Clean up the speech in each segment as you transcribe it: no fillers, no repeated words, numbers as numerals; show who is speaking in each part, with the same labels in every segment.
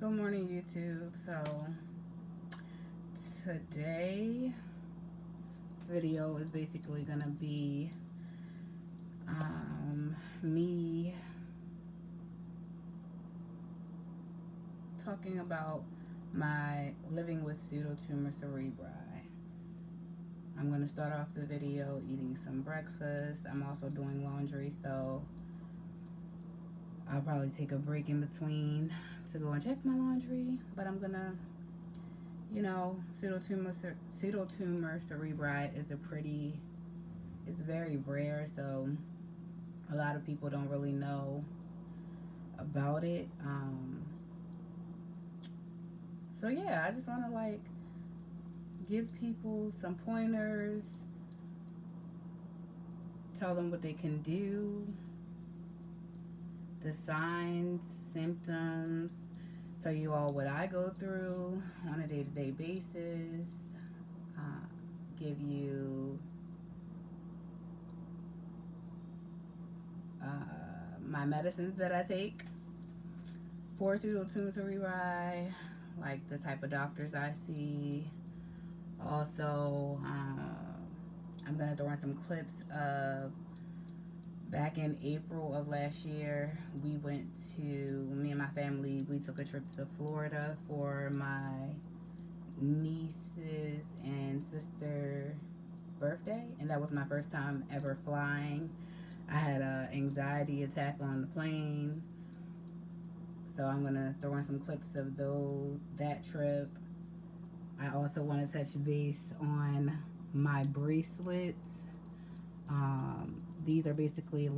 Speaker 1: Good morning, YouTube. So today this video is basically gonna be me talking about my living with pseudotumor cerebri. I'm gonna start off the video eating some breakfast. I'm also doing laundry, so I'll probably take a break in between to go and check my laundry, but I'm gonna, pseudotumor cerebri is it's very rare, so a lot of people don't really know about it. So yeah, I just want to give people some pointers, tell them what they can do, the signs, symptoms, tell you all what I go through on a day-to-day basis, give you my medicines that I take for pseudotumor cerebri, like the type of doctors I see. Also, I'm gonna throw in some clips of back in April of last year. Me and my family, we took a trip to Florida for my niece's and sister birthday, and that was my first time ever flying. I had an anxiety attack on the plane, so I'm gonna throw in some clips of that trip. I also want to touch base on my bracelets. These are basically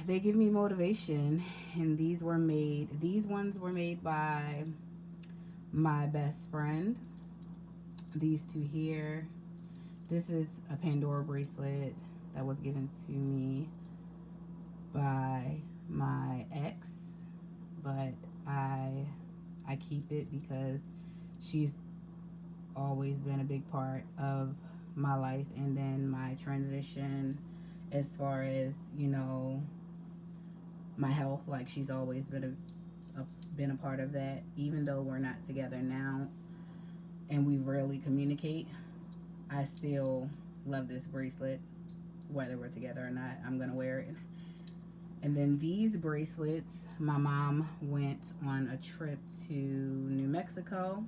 Speaker 1: they give me motivation, and these ones were made by my best friend. These two here. This is a Pandora bracelet that was given to me by my ex, but I keep it because she's always been a big part of my life, and then my transition as far as my health. Like, she's always been a part of that, even though we're not together now and we rarely communicate. I still love this bracelet, whether we're together or not. I'm gonna wear it. And then these bracelets, my mom went on a trip to New Mexico,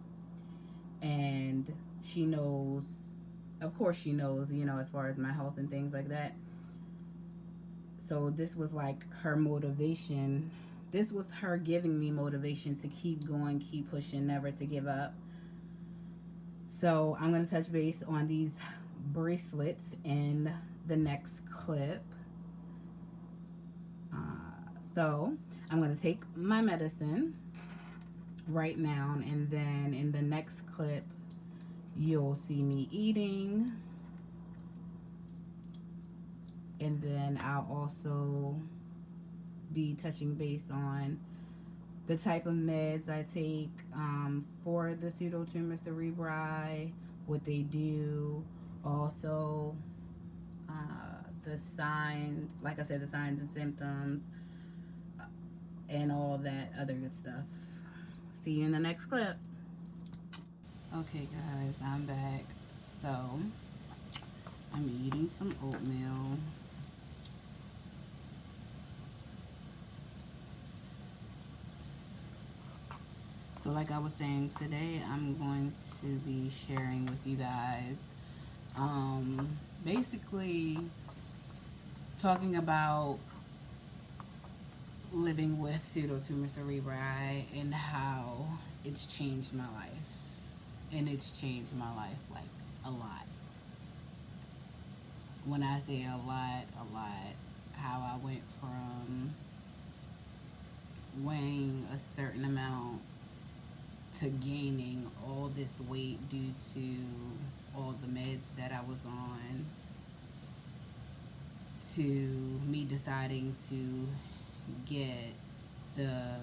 Speaker 1: and she knows, of course she knows, as far as my health and things like that. So this was like her motivation. This was her giving me motivation to keep going, keep pushing, never to give up. So I'm going to touch base on these bracelets in the next clip. So I'm going to take my medicine right now, and then in the next clip you'll see me eating, and then I'll also be touching base on the type of meds I take for the pseudotumor cerebri, what they do, also the signs, like I said, the signs and symptoms, and all that other good stuff. See you in the next clip. Okay guys, I'm back. So I'm eating some oatmeal. So like I was saying, today I'm going to be sharing with you guys basically talking about living with pseudotumor cerebri and how it's changed my life. And it's changed my life like a lot. When I say a lot, how I went from weighing a certain amount to gaining all this weight due to all the meds that I was on, to me deciding to get the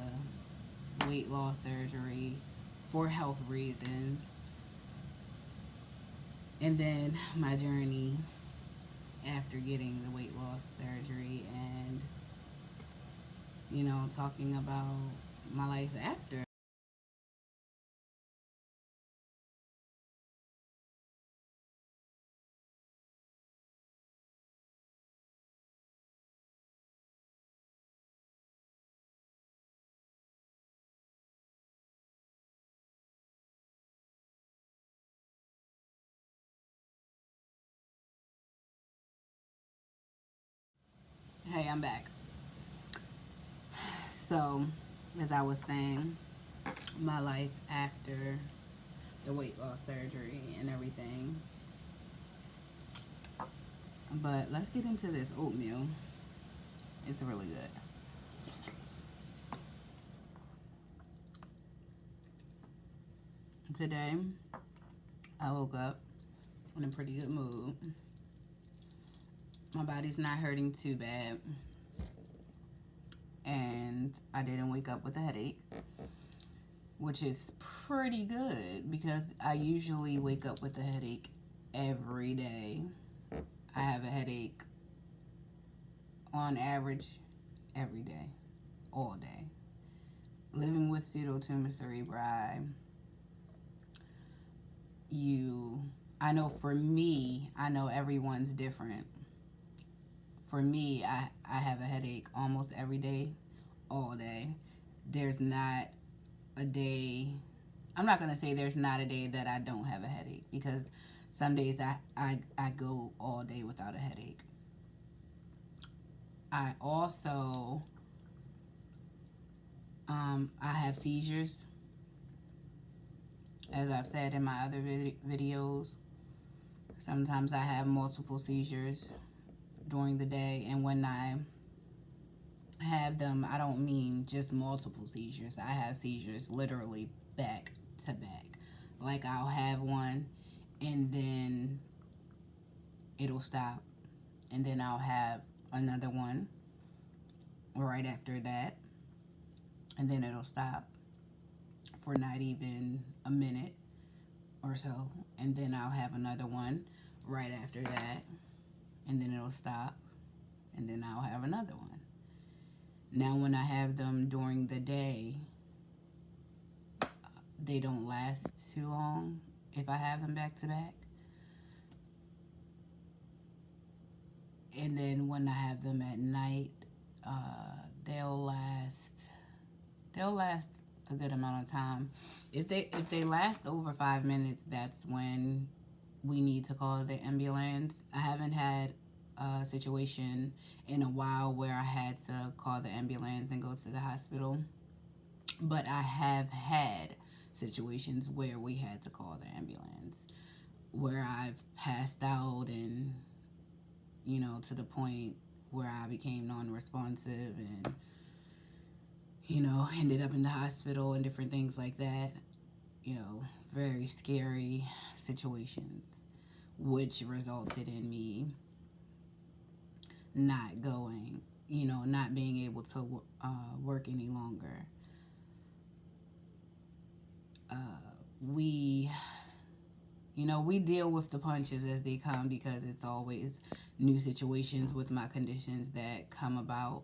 Speaker 1: weight loss surgery for health reasons, and then my journey after getting the weight loss surgery, and talking about my life after. Hey, I'm back. So, as I was saying, my life after the weight loss surgery and everything. But let's get into this oatmeal. It's really good. Today, I woke up in a pretty good mood. My body's not hurting too bad. And I didn't wake up with a headache, which is pretty good because I usually wake up with a headache every day. I have a headache on average every day, all day. Living with pseudotumor cerebri, I know for me, I know everyone's different. For me, I have a headache almost every day, all day. There's not a day, I'm not going to say there's not a day that I don't have a headache, because some days I go all day without a headache. I also, I have seizures, as I've said in my other videos. Sometimes I have multiple seizures during the day, and when I have them, I don't mean just multiple seizures. I have seizures literally back to back. Like, I'll have one and then it'll stop, and then I'll have another one right after that, and then it'll stop for not even a minute or so, and then I'll have another one right after that, and then it'll stop, and then I'll have another one. Now, when I have them during the day, they don't last too long if I have them back to back. And then when I have them at night, they'll last a good amount of time. If they last over 5 minutes, that's when we need to call the ambulance. I haven't had a situation in a while where I had to call the ambulance and go to the hospital, but I have had situations where we had to call the ambulance, where I've passed out and, to the point where I became non-responsive and, ended up in the hospital and different things like that. Very scary situations, which resulted in me not going, not being able to work any longer. We we deal with the punches as they come, because it's always new situations with my conditions that come about.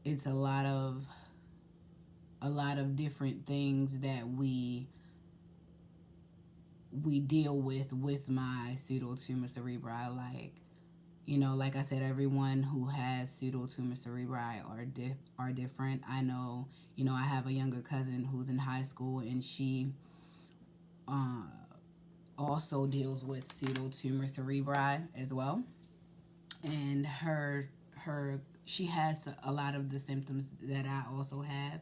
Speaker 1: It's a lot of different things that we deal with my pseudotumor cerebri. Like I said, everyone who has pseudotumor cerebri are different. I know, I have a younger cousin who's in high school, and she also deals with pseudotumor cerebri as well. And she has a lot of the symptoms that I also have,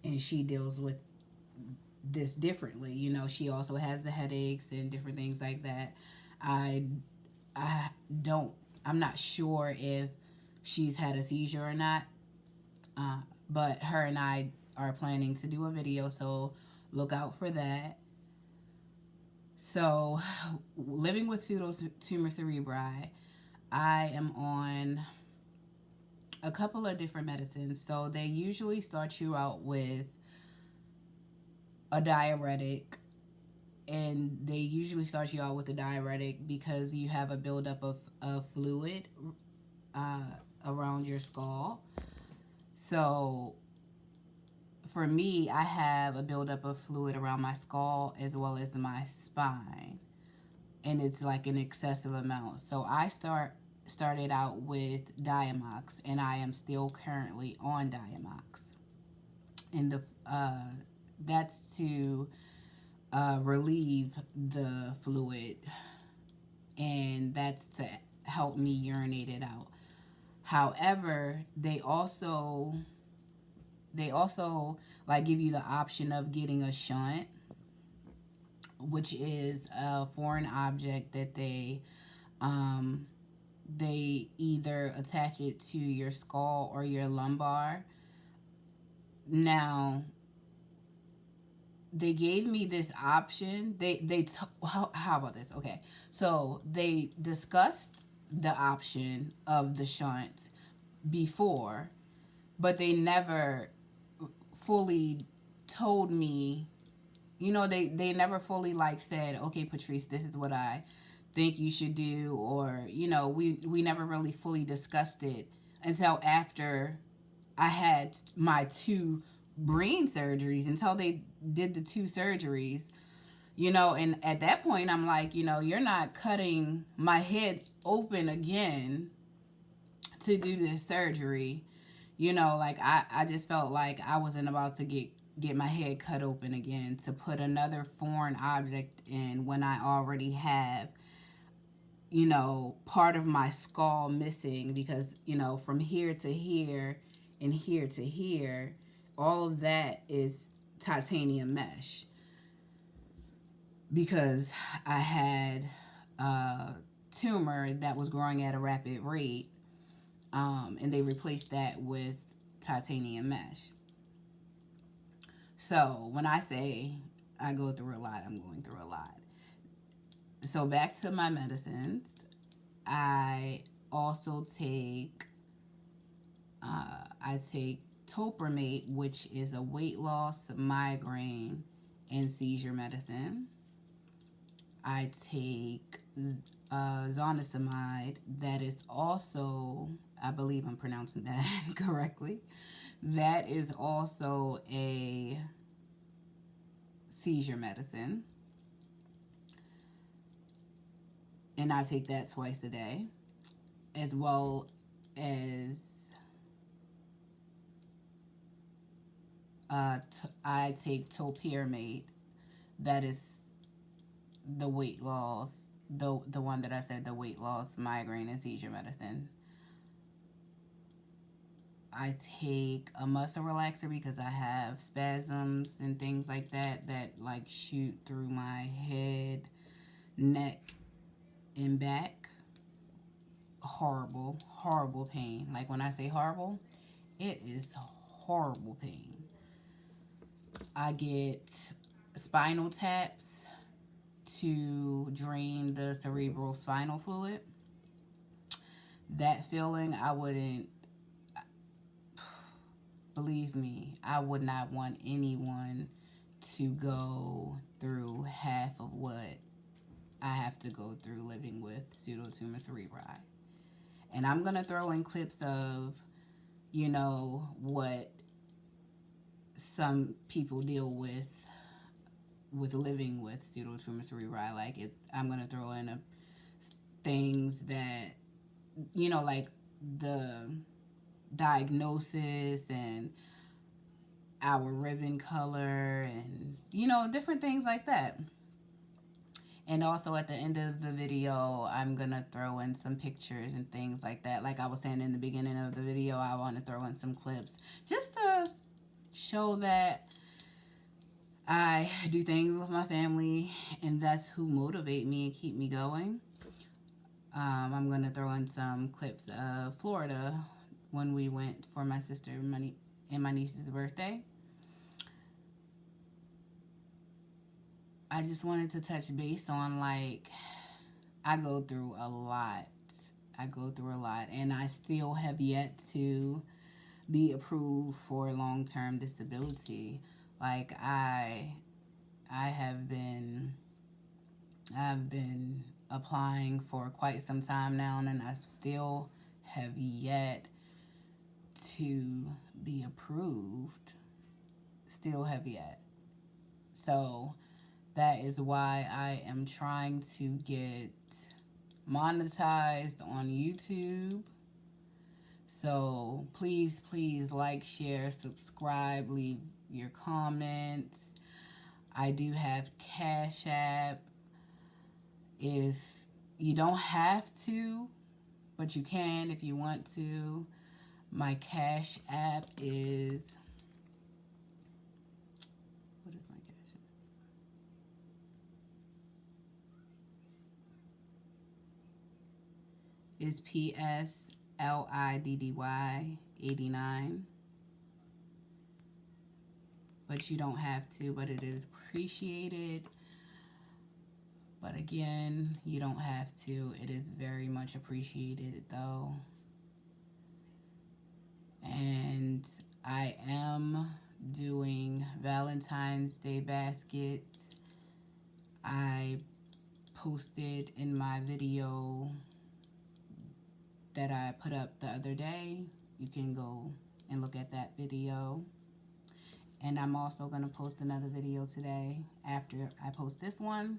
Speaker 1: and she deals with this differently. She also has the headaches and different things like that. I'm not sure if she's had a seizure or not, but her and I are planning to do a video, so look out for that. So, living with pseudotumor cerebri, I am on a couple of different medicines. So they usually start you out with a diuretic, and they usually start you out with a diuretic because you have a buildup of fluid around your skull. So for me, I have a buildup of fluid around my skull as well as my spine, and it's like an excessive amount. So I started out with Diamox, and I am still currently on Diamox, and that's to relieve the fluid, and that's to help me urinate it out. However, they also like give you the option of getting a shunt, which is a foreign object that they either attach it to your skull or your lumbar. Now, they gave me this option. How about this? Okay, so they discussed the option of the shunt before, but they never fully told me. They never fully like said, okay, Patrice, this is what I think you should do, or we never really fully discussed it until after I had my two brain surgeries, until they did the two surgeries, and at that point I'm like, you're not cutting my head open again to do this surgery. Like I just felt like I wasn't about to get my head cut open again to put another foreign object in when I already have part of my skull missing, because from here to here and here to here, all of that is titanium mesh, because I had a tumor that was growing at a rapid rate, and they replaced that with titanium mesh. So when I say I go through a lot, I'm going through a lot. So back to my medicines. I also take Topramate, which is a weight loss, migraine, and seizure medicine. I take Zonisamide. That is also, I believe I'm pronouncing that correctly. That is also a seizure medicine. And I take that twice a day, as well as I take Topiramate. That is the weight loss, the one that I said, the weight loss, migraine, and seizure medicine. I take a muscle relaxer because I have spasms and things like that like shoot through my head, neck, and back. Horrible, horrible pain. Like when I say horrible, it is horrible pain. I get spinal taps to drain the cerebral spinal fluid. That feeling, I wouldn't, believe me, I would not want anyone to go through half of what I have to go through living with pseudotumor cerebri. And I'm going to throw in clips of, what some people deal with living with pseudotumor cerebri. Like I'm going to throw in things that, like the diagnosis and our ribbon color and, different things like that. And also at the end of the video, I'm going to throw in some pictures and things like that. Like I was saying in the beginning of the video, I want to throw in some clips just to show that I do things with my family, and that's who motivate me and keep me going. I'm going to throw in some clips of Florida when we went for my sister and my niece's birthday. I just wanted to touch base on, like, I go through a lot. And I still have yet to be approved for long-term disability. Like, I've been applying for quite some time now, and I still have yet to be approved still have yet. So that is why I am trying to get monetized on YouTube. So please, please like, share, subscribe, leave your comments. I do have Cash App. If you don't have to, but you can if you want to. My Cash App is, what is my Cash App? Is PSLIDDY 89. But you don't have to, but it is appreciated. But again, you don't have to. It is very much appreciated though. And I am doing Valentine's Day baskets. I posted in my video that I put up the other day. You can go and look at that video. And I'm also going to post another video today after I post this one.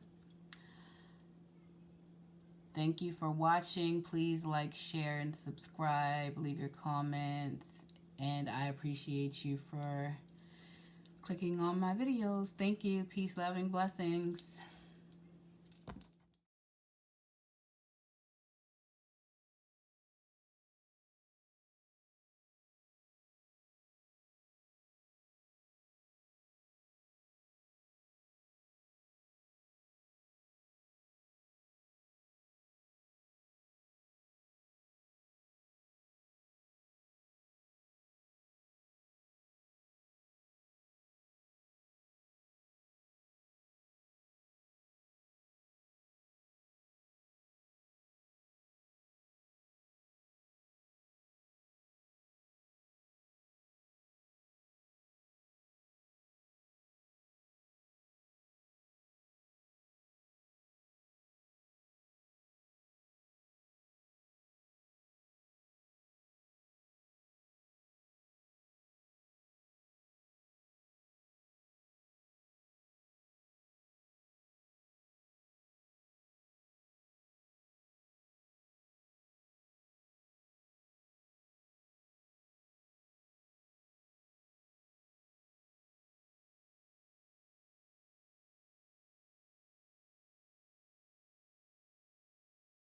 Speaker 1: Thank you for watching. Please like, share, and subscribe. Leave your comments. And I appreciate you for clicking on my videos. Thank you. Peace, love, and blessings.